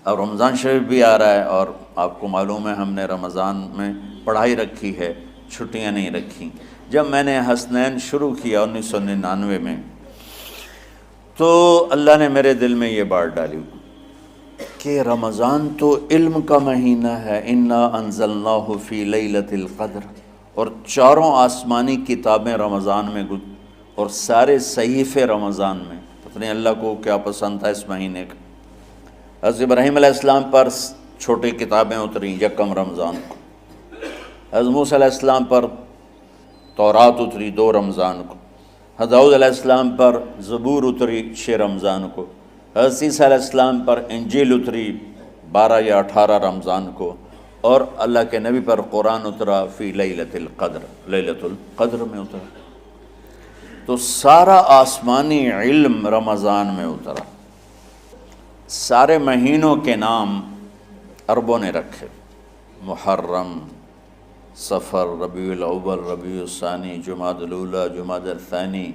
اب رمضان شریف بھی آ رہا ہے، اور آپ کو معلوم ہے ہم نے رمضان میں پڑھائی رکھی ہے، چھٹیاں نہیں رکھی۔ جب میں نے حسنین شروع کیا 1999 میں، تو اللہ نے میرے دل میں یہ بات ڈالی کہ رمضان تو علم کا مہینہ ہے، انا انزلناہ فی لیلۃ القدر، اور چاروں آسمانی کتابیں رمضان میں اور سارے صحیفے رمضان میں۔ پتہ نہیں اللہ کو کیا پسند تھا اس مہینے کا۔ حضرت ابراہیم علیہ السلام پر چھوٹی کتابیں اتریں یکم رمضان کو، حضرت موسیٰ علیہ السلام پر تورات اتری 2 رمضان کو، حضرت داؤد علیہ السلام پر زبور اتری 6 رمضان کو، حضرت عیسیٰ علیہ السلام پر انجیل اتری 12 یا 18 رمضان کو، اور اللہ کے نبی پر قرآن اترا فی لیلۃ القدر، لیلۃ القدر میں اترا۔ تو سارا آسمانی علم رمضان میں اترا۔ سارے مہینوں کے نام عربوں نے رکھے، محرم، صفر، ربیع الاول، ربیع الثانی، جمادی الاولیٰ، جمادی الثانی،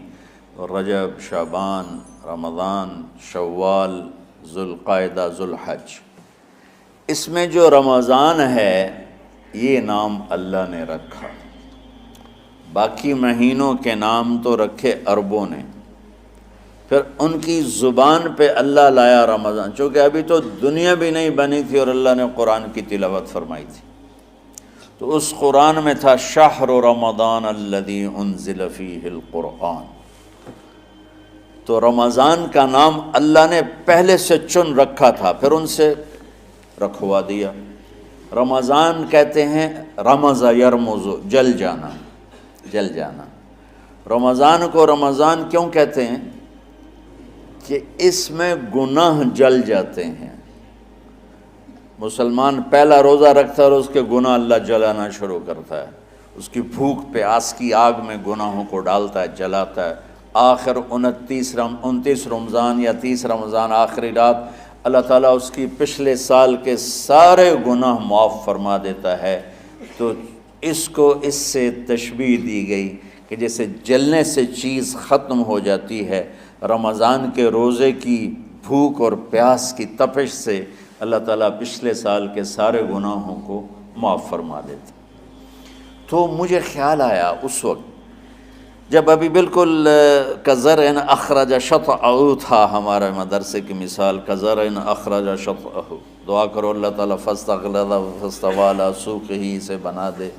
رجب، شعبان، رمضان، شوال، ذوالقعدہ، ذوالحج۔ اس میں جو رمضان ہے یہ نام اللہ نے رکھا، باقی مہینوں کے نام تو رکھے عربوں نے۔ پھر ان کی زبان پہ اللہ لایا رمضان، چونکہ ابھی تو دنیا بھی نہیں بنی تھی اور اللہ نے قرآن کی تلاوت فرمائی تھی، تو اس قرآن میں تھا شہر رمضان الذی انزل فیہ القرآن۔ تو رمضان کا نام اللہ نے پہلے سے چن رکھا تھا، پھر ان سے رکھوا دیا۔ رمضان کہتے ہیں رمض یرمض، جل جانا، جل جانا۔ رمضان کو رمضان کیوں کہتے ہیں؟ کہ اس میں گناہ جل جاتے ہیں۔ مسلمان پہلا روزہ رکھتا ہے اور اس کے گناہ اللہ جلانا شروع کرتا ہے، اس کی بھوک پیاس کی آگ میں گناہوں کو ڈالتا ہے، جلاتا ہے۔ آخر 29 رمضان یا 30 رمضان آخری رات اللہ تعالیٰ اس کی پچھلے سال کے سارے گناہ معاف فرما دیتا ہے۔ تو اس کو اس سے تشبیہ دی گئی کہ جیسے جلنے سے چیز ختم ہو جاتی ہے، رمضان کے روزے کی بھوک اور پیاس کی تپش سے اللہ تعالیٰ پچھلے سال کے سارے گناہوں کو معاف فرما دیتا۔ تو مجھے خیال آیا اس وقت جب ابھی بالکل کزرع اخرج شطأہ تھا، ہمارے مدرسے کی مثال کزرع اخرج شطأہ، دعا کرو اللہ تعالیٰ فاستغلظ فاستوی علی سوقہ، اسے بنا دے۔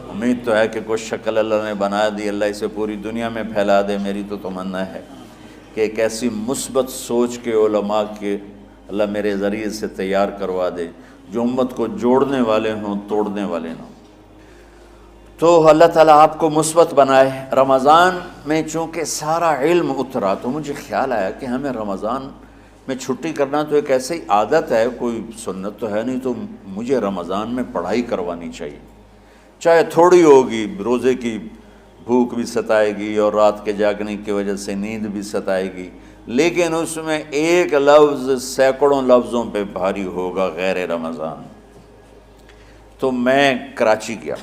امید تو ہے کہ کچھ شکل اللہ نے بنا دی، اللہ اسے پوری دنیا میں پھیلا دے۔ میری تو تمنا ہے کہ ایک ایسی مثبت سوچ کے علماء کے اللہ میرے ذریعے سے تیار کروا دے جو امت کو جوڑنے والے ہوں، توڑنے والے نہ ہوں۔ تو اللہ تعالیٰ آپ کو مثبت بنائے۔ رمضان میں چونکہ سارا علم اترا تو مجھے خیال آیا کہ ہمیں رمضان میں چھٹی کرنا تو ایک ایسی عادت ہے، کوئی سنت تو ہے نہیں، تو مجھے رمضان میں پڑھائی کروانی چاہیے، چاہے تھوڑی ہوگی۔ روزے کی بھوک بھی ستائے گی اور رات کے جاگنے کی وجہ سے نیند بھی ستائے گی، لیکن اس میں ایک لفظ سینکڑوں لفظوں پہ بھاری ہوگا غیر رمضان۔ تو میں کراچی گیا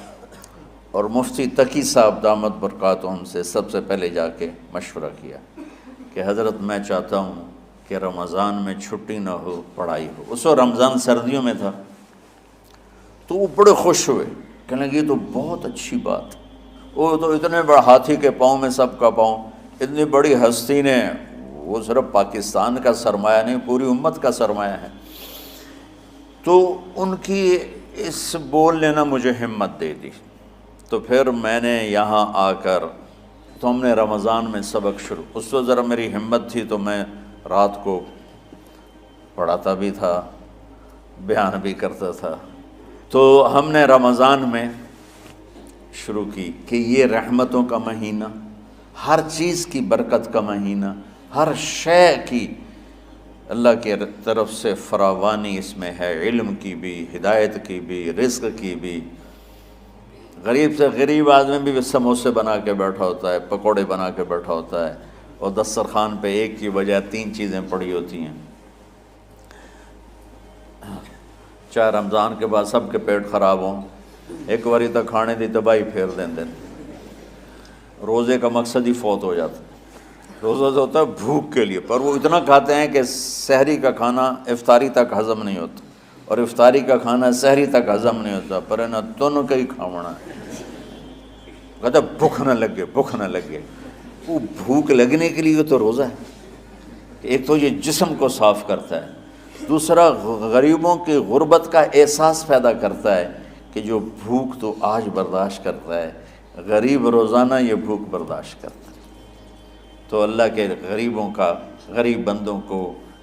اور مفتی تقی صاحب دامت برکاتہم سے سب سے پہلے جا کے مشورہ کیا کہ حضرت میں چاہتا ہوں کہ رمضان میں چھٹی نہ ہو، پڑھائی ہو۔ اس وقت رمضان سردیوں میں تھا، تو وہ بڑے خوش ہوئے، کہنے لگے یہ تو بہت اچھی بات۔ وہ تو اتنے بڑے ہاتھی کے پاؤں میں سب کا پاؤں، اتنی بڑی ہستی نے، وہ صرف پاکستان کا سرمایہ نہیں پوری امت کا سرمایہ ہے۔ تو ان کی اس بولنے نے مجھے ہمت دے دی۔ تو پھر میں نے یہاں آ کر تو ہم نے رمضان میں سبق شروع، اس وقت ذرا میری ہمت تھی تو میں رات کو پڑھاتا بھی تھا، بیان بھی کرتا تھا۔ تو ہم نے رمضان میں شروع کی کہ یہ رحمتوں کا مہینہ، ہر چیز کی برکت کا مہینہ، ہر شے کی اللہ کی طرف سے فراوانی اس میں ہے، علم کی بھی، ہدایت کی بھی، رزق کی بھی۔ غریب سے غریب آدمی بھی سموسے بنا کے بیٹھا ہوتا ہے، پکوڑے بنا کے بیٹھا ہوتا ہے، اور دسترخوان پہ ایک کی بجائے 3 چیزیں پڑی ہوتی ہیں۔ چاہے رمضان کے بعد سب کے پیٹ خراب ہوں، ایک باری تو کھانے دی تباہی پھیر دیں۔ روزے کا مقصد ہی فوت ہو جاتا ہے۔ روزہ تو ہوتا ہے بھوک کے لیے، پر وہ اتنا کھاتے ہیں کہ سحری کا کھانا افطاری تک ہضم نہیں ہوتا، اور افطاری کا کھانا سحری تک ہضم نہیں ہوتا، پر نہ دونوں کا ہی کھاونا ہے۔ کہتا بھوک نہ لگے، بھوک نہ لگے۔ وہ بھوک لگنے کے لیے تو روزہ ہے۔ ایک تو یہ جسم کو صاف کرتا ہے، دوسرا غریبوں کی غربت کا احساس پیدا کرتا ہے کہ جو بھوک تو آج برداشت کرتا ہے، غریب روزانہ یہ بھوک برداشت کرتا ہے۔ تو اللہ کے غریبوں کا، غریب بندوں کو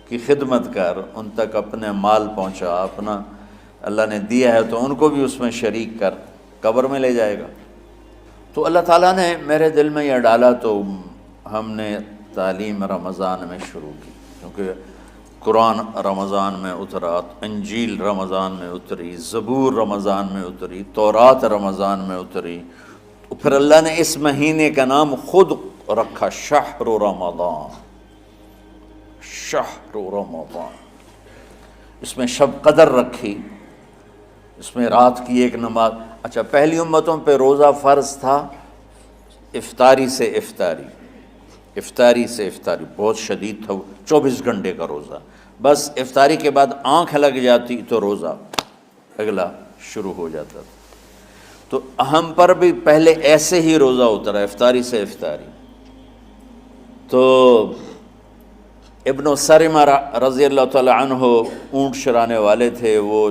کی خدمت کر، ان تک اپنے مال پہنچا، اپنا اللہ نے دیا ہے تو ان کو بھی اس میں شریک کر، قبر میں لے جائے گا۔ تو اللہ تعالیٰ نے میرے دل میں یہ ڈالا، تو ہم نے تعلیم رمضان میں شروع کی، کیونکہ قرآن رمضان میں اترا، انجیل رمضان میں اتری، زبور رمضان میں اتری، تورات رمضان میں اتری۔ پھر اللہ نے اس مہینے کا نام خود رکھا شہر رمضان، شہر رمضان۔ اس میں شب قدر رکھی، اس میں رات کی ایک نماز۔ اچھا، پہلی امتوں پہ روزہ فرض تھا افطاری سے افطاری، افطاری سے افطاری، بہت شدید تھا، 24 گھنٹے کا روزہ۔ بس افطاری کے بعد آنکھ لگ جاتی تو روزہ اگلا شروع ہو جاتا تھا۔ تو ہم پر بھی پہلے ایسے ہی روزہ اترا، افطاری سے افطاری۔ تو ابن سرمہ رضی اللہ تعالی عنہ اونٹ چرانے والے تھے، وہ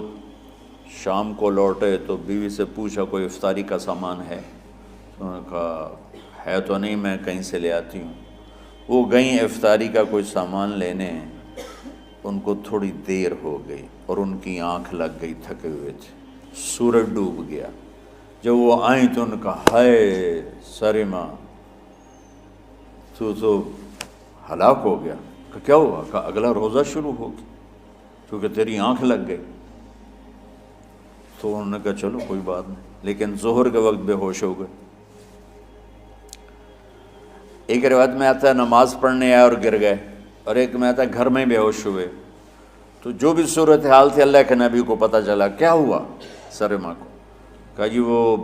شام کو لوٹے تو بیوی سے پوچھا کوئی افطاری کا سامان ہے؟ انہوں نے کہا ہے تو نہیں، میں کہیں سے لے آتی ہوں۔ وہ گئیں افطاری کا کوئی سامان لینے، ان کو تھوڑی دیر ہو گئی اور ان کی آنکھ لگ گئی، تھکے ہوئے تھے، سورج ڈوب گیا۔ جب وہ آئیں تو ان کا ہائے سرمہ تو ہلاک ہو گیا۔ کہ کیا ہوا؟ کہ اگلا روزہ شروع ہوگی کیونکہ تیری آنکھ لگ گئی۔ تو انہوں نے کہا چلو کوئی بات نہیں، لیکن ظہر کے وقت بے ہوش ہو گئے۔ ایک روایت میں آتا ہے نماز پڑھنے آئے اور گر گئے، اور ایک میں آتا ہے گھر میں بے ہوش ہوئے۔ تو جو بھی صورتحال تھی اللہ کے نبی کو پتہ چلا۔ کیا ہوا سرمہ کو؟ کہا جی وہ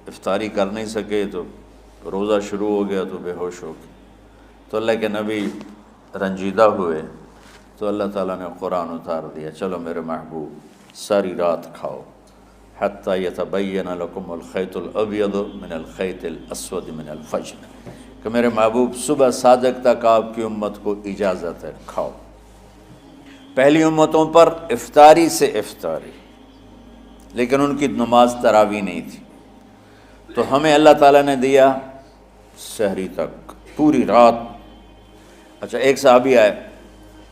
افطاری کر نہیں سکے تو روزہ شروع ہو گیا تو بے ہوش ہو گئے۔ تو اللہ کے نبی رنجیدہ ہوئے، تو اللہ تعالیٰ نے قرآن اتار دیا، چلو میرے محبوب ساری رات کھاؤ، حتیٰ یتبین لکم الخیط الابیض من الخیط الاسود من الفجر، کہ میرے محبوب صبح صادق تک آپ کی امت کو اجازت ہے، کھاؤ۔ پہلی امتوں پر افطاری سے افطاری، لیکن ان کی نماز تراویح نہیں تھی۔ تو ہمیں اللہ تعالیٰ نے دیا سحری تک، پوری رات۔ اچھا، ایک صحابی آئے،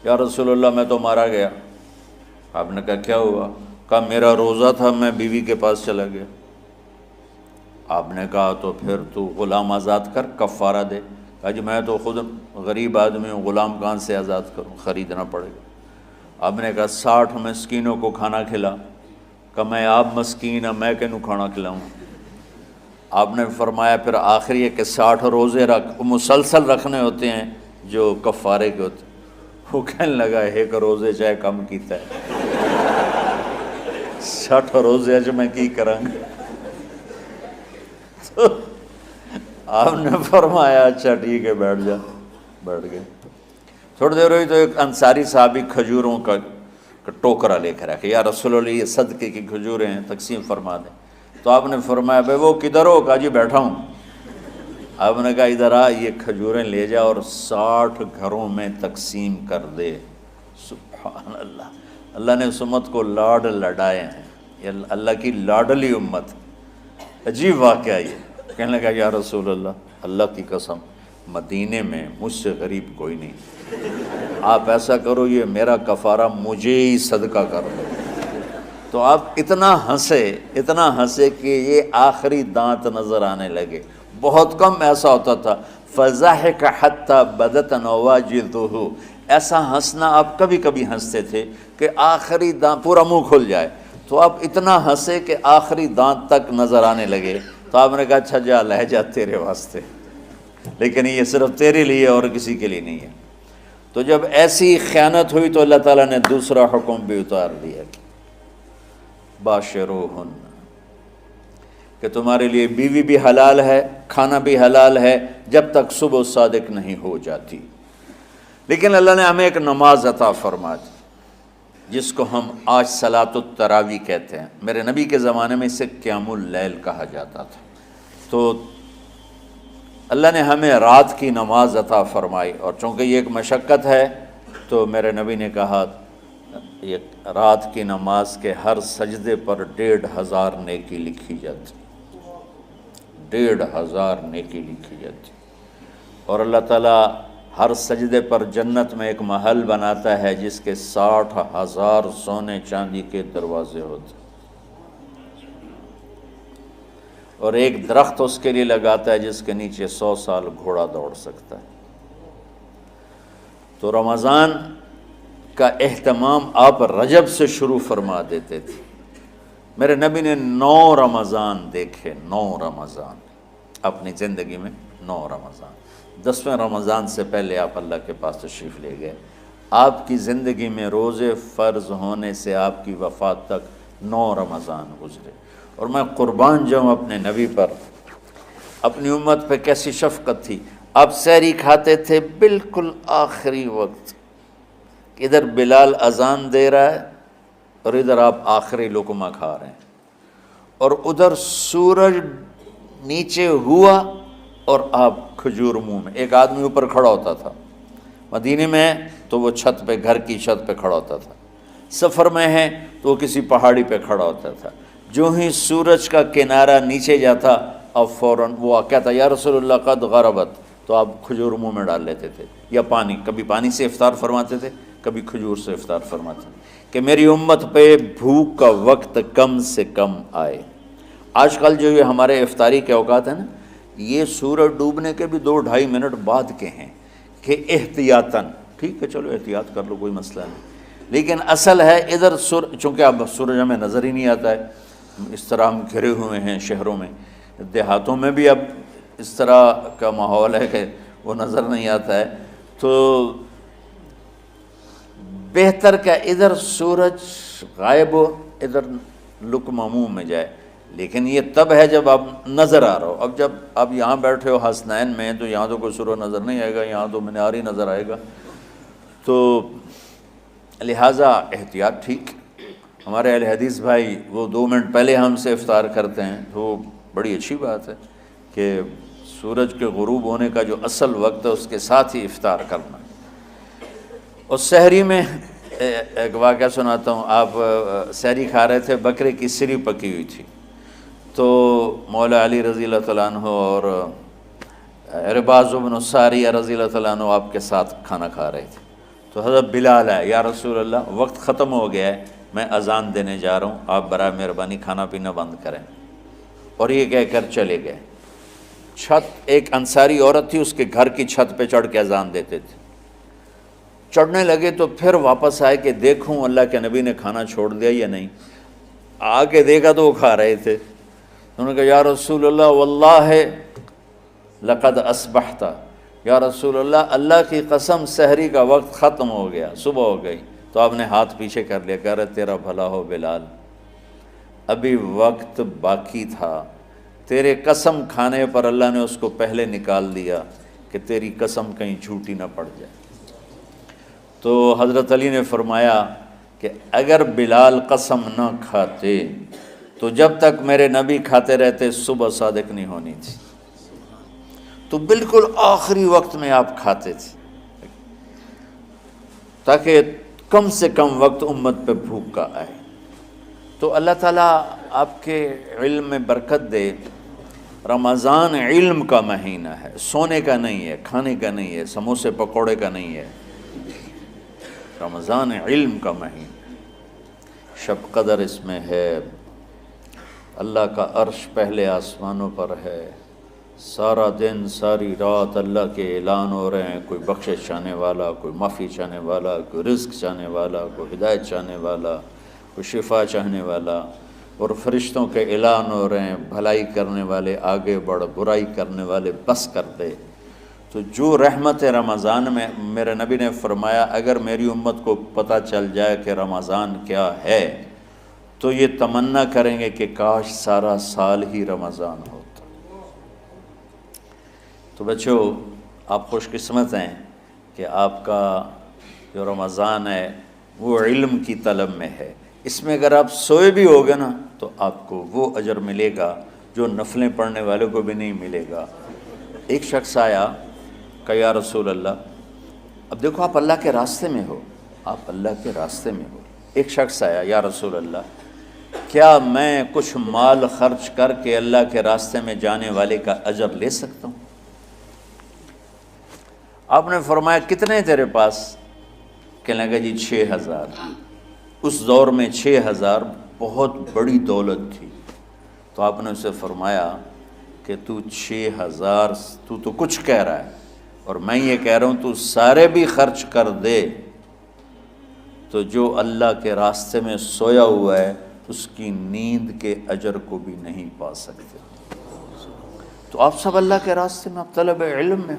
یا رسول اللہ میں تو مارا گیا۔ آپ نے کہا کیا ہوا؟ کہا میرا روزہ تھا، میں بیوی کے پاس چلا گیا۔ آپ نے کہا تو پھر تو غلام آزاد کر، کفارہ دے۔ کہا جی میں تو خود غریب آدمی ہوں، غلام کہاں سے آزاد کروں، خریدنا پڑے گا۔ آپ نے کہا 60 مسکینوں کو کھانا کھلا۔ کہ میں آپ مسکین ہیں، میں کینوں کھانا کھلاؤں؟ آپ نے فرمایا پھر آخری ہے کہ 60 روزے رکھ، مسلسل رکھنے ہوتے ہیں جو کفارے کے ہوتے ہیں۔ وہ کہنے لگا ایک روزے چاہے کم کیتا ہے، 60 روزے اج میں کی کروں گا؟ تو آپ نے فرمایا اچھا ٹھیک ہے بیٹھ جا۔ بیٹھ گئے۔ تھوڑی دیر ہوئی تو ایک انصاری صحابی کھجوروں کا ٹوکرا لے کر رکھے، یا رسول اللہ یہ صدقے کی کھجوریں ہیں، تقسیم فرما دیں۔ تو آپ نے فرمایا بھائی وہ کدھر ہو؟ کہا جی بیٹھا ہوں۔ آپ نے کہا ادھر آ، یہ کھجوریں لے جا اور 60 گھروں میں تقسیم کر دے۔ سبحان اللہ، اللہ نے اس امت کو لاڈ لڈائے ہیں، یہ اللہ کی لاڈلی امت۔ عجیب واقعہ یہ، کہنے لگا یا رسول اللہ، اللہ کی قسم مدینے میں مجھ سے غریب کوئی نہیں، آپ ایسا کرو یہ میرا کفارہ مجھے ہی صدقہ کر دو۔ تو آپ اتنا ہنسے کہ یہ آخری دانت نظر آنے لگے۔ بہت کم ایسا ہوتا تھا، فضحک حتی بدت نواجذہ، ایسا ہنسنا آپ کبھی کبھی ہنستے تھے کہ آخری دانت پورا منہ کھل جائے۔ تو آپ اتنا ہنسے کہ آخری دانت تک نظر آنے لگے۔ تو آپ نے کہا اچھا جا لے جا تیرے واسطے، لیکن یہ صرف تیرے لیے اور کسی کے لیے نہیں ہے۔ تو جب ایسی خیانت ہوئی تو اللہ تعالیٰ نے دوسرا حکم بھی اتار دیا، باشروہن، کہ تمہارے لیے بیوی بھی حلال ہے، کھانا بھی حلال ہے جب تک صبح صادق نہیں ہو جاتی۔ لیکن اللہ نے ہمیں ایک نماز عطا فرما دی جس کو ہم آج صلاۃ التراویح کہتے ہیں۔ میرے نبی کے زمانے میں اسے قیام اللیل کہا جاتا تھا۔ تو اللہ نے ہمیں رات کی نماز عطا فرمائی، اور چونکہ یہ ایک مشقت ہے تو میرے نبی نے کہا یہ رات کی نماز کے ہر سجدے پر 1500 نیکی لکھی جاتی، 1500 نیکی لکھی جاتی، اور اللہ تعالیٰ ہر سجدے پر جنت میں ایک محل بناتا ہے جس کے 60,000 سونے چاندی کے دروازے ہوتے، اور ایک درخت اس کے لیے لگاتا ہے جس کے نیچے 100 سال گھوڑا دوڑ سکتا ہے۔ تو رمضان کا اہتمام آپ رجب سے شروع فرما دیتے تھے۔ میرے نبی نے 9 رمضان دیکھے، 9 رمضان اپنی زندگی میں، 9 رمضان۔ 10ویں رمضان سے پہلے آپ اللہ کے پاس تشریف لے گئے۔ آپ کی زندگی میں روزے فرض ہونے سے آپ کی وفات تک 9 رمضان گزرے، اور میں قربان جاؤں اپنے نبی پر، اپنی امت پہ کیسی شفقت تھی۔ آپ سحری کھاتے تھے بالکل آخری وقت، ادھر بلال اذان دے رہا ہے اور ادھر آپ آخری لقمہ کھا رہے ہیں، اور ادھر سورج نیچے ہوا اور آپ کھجور منہ میں۔ ایک آدمی اوپر کھڑا ہوتا تھا مدینے میں تو وہ چھت پہ، گھر کی چھت پہ کھڑا ہوتا تھا، سفر میں ہے تو وہ کسی پہاڑی پہ کھڑا ہوتا تھا۔ جو ہی سورج کا کنارہ نیچے جاتا اب فوراً وہ کہتا یا رسول اللہ قد غربت، تو آپ کھجور منہ میں ڈال لیتے تھے، یا پانی، کبھی پانی سے افطار فرماتے تھے، کبھی کھجور سے افطار فرماتے تھے، کہ میری امت پہ بھوک کا وقت کم سے کم آئے۔ آج کل جو یہ ہمارے افطاری کے اوقات ہیں نا، یہ سورج ڈوبنے کے بھی 2-2.5 منٹ بعد کے ہیں کہ احتیاطاً، ٹھیک ہے چلو احتیاط کر لو کوئی مسئلہ نہیں، لیکن اصل ہے ادھر چونکہ اب سورج ہمیں نظر ہی نہیں آتا ہے، اس طرح ہم گھرے ہوئے ہیں شہروں میں، دیہاتوں میں بھی اب اس طرح کا ماحول ہے کہ وہ نظر نہیں آتا ہے، تو بہتر کہ ادھر سورج غائب ہو ادھر لقمہ منہ میں جائے۔ لیکن یہ تب ہے جب آپ نظر آ رہا ہو۔ اب جب آپ یہاں بیٹھے ہو حسنین میں تو یہاں تو کوئی سورج نظر نہیں آئے گا، یہاں تو مینار ہی نظر آئے گا، تو لہٰذا احتیاط ٹھیک۔ ہمارے اہل حدیث بھائی وہ 2 منٹ پہلے ہم سے افطار کرتے ہیں، تو بڑی اچھی بات ہے کہ سورج کے غروب ہونے کا جو اصل وقت ہے اس کے ساتھ ہی افطار کرنا۔ اور سحری میں ایک واقعہ سناتا ہوں، آپ سحری کھا رہے تھے، بکرے کی سری پکی ہوئی تھی، تو مولا علی رضی اللہ تعالیٰ عنہ اور عرباض بن ساریہ رضی اللہ تعالیٰ عنہ آپ کے ساتھ کھانا کھا رہے تھے، تو حضرت بلال ہے، یا رسول اللہ وقت ختم ہو گیا ہے، میں اذان دینے جا رہا ہوں، آپ برائے مہربانی کھانا پینا بند کریں، اور یہ کہہ کر چلے گئے۔ چھت، ایک انصاری عورت تھی، اس کے گھر کی چھت پہ چڑھ کے اذان دیتے تھے، چڑھنے لگے تو پھر واپس آئے کہ دیکھوں اللہ کے نبی نے کھانا چھوڑ دیا یا نہیں، آ کے دیکھا تو وہ کھا رہے تھے۔ انہوں نے کہا یا رسول اللہ واللہ لقد اصبحت، یا رسول اللہ اللہ کی قسم سحری کا وقت ختم ہو گیا، صبح ہو گئی۔ تو آپ نے ہاتھ پیچھے کر لیا، کہہ رہے تیرا بھلا ہو بلال، ابھی وقت باقی تھا، تیرے قسم کھانے پر اللہ نے اس کو پہلے نکال دیا کہ تیری قسم کہیں جھوٹی نہ پڑ جائے۔ تو حضرت علی نے فرمایا کہ اگر بلال قسم نہ کھاتے تو جب تک میرے نبی کھاتے رہتے صبح صادق نہیں ہونی تھی، تو بالکل آخری وقت میں آپ کھاتے تھے تاکہ کم سے کم وقت امت پہ بھوک کا آئے۔ تو اللہ تعالیٰ آپ کے علم میں برکت دے۔ رمضان علم کا مہینہ ہے، سونے کا نہیں ہے، کھانے کا نہیں ہے، سموسے پکوڑے کا نہیں ہے، رمضان علم کا مہینہ، شب قدر اس میں ہے، اللہ کا عرش پہلے آسمانوں پر ہے، سارا دن ساری رات اللہ کے اعلان ہو رہے ہیں، کوئی بخشش چاہنے والا، کوئی معافی چاہنے والا، کوئی رزق چاہنے والا، کوئی ہدایت چاہنے والا، کوئی شفا چاہنے والا، اور فرشتوں کے اعلان ہو رہے ہیں، بھلائی کرنے والے آگے بڑھ، برائی کرنے والے بس کر دے۔ تو جو رحمت رمضان میں، میرے نبی نے فرمایا اگر میری امت کو پتہ چل جائے کہ رمضان کیا ہے تو یہ تمنا کریں گے کہ کاش سارا سال ہی رمضان ہوتا۔ تو بچوں، آپ خوش قسمت ہیں کہ آپ کا جو رمضان ہے وہ علم کی طلب میں ہے۔ اس میں اگر آپ سوئے بھی ہوگے نا تو آپ کو وہ اجر ملے گا جو نفلیں پڑھنے والوں کو بھی نہیں ملے گا۔ ایک شخص آیا کہ یا رسول اللہ، اب دیکھو آپ اللہ کے راستے میں ہو، آپ اللہ کے راستے میں ہو۔ ایک شخص آیا، یا رسول اللہ، کیا میں کچھ مال خرچ کر کے اللہ کے راستے میں جانے والے کا اجر لے سکتا ہوں؟ آپ نے فرمایا کتنے تیرے پاس؟ کہنے لگا جی 6000۔ اس دور میں 6000 بہت بڑی دولت تھی۔ تو آپ نے اسے فرمایا کہ تو 6000 تو کچھ کہہ رہا ہے، اور میں یہ کہہ رہا ہوں تو سارے بھی خرچ کر دے تو جو اللہ کے راستے میں سویا ہوا ہے اس کی نیند کے اجر کو بھی نہیں پا سکتے۔ تو آپ سب اللہ کے راستے میں، آپ طلب علم میں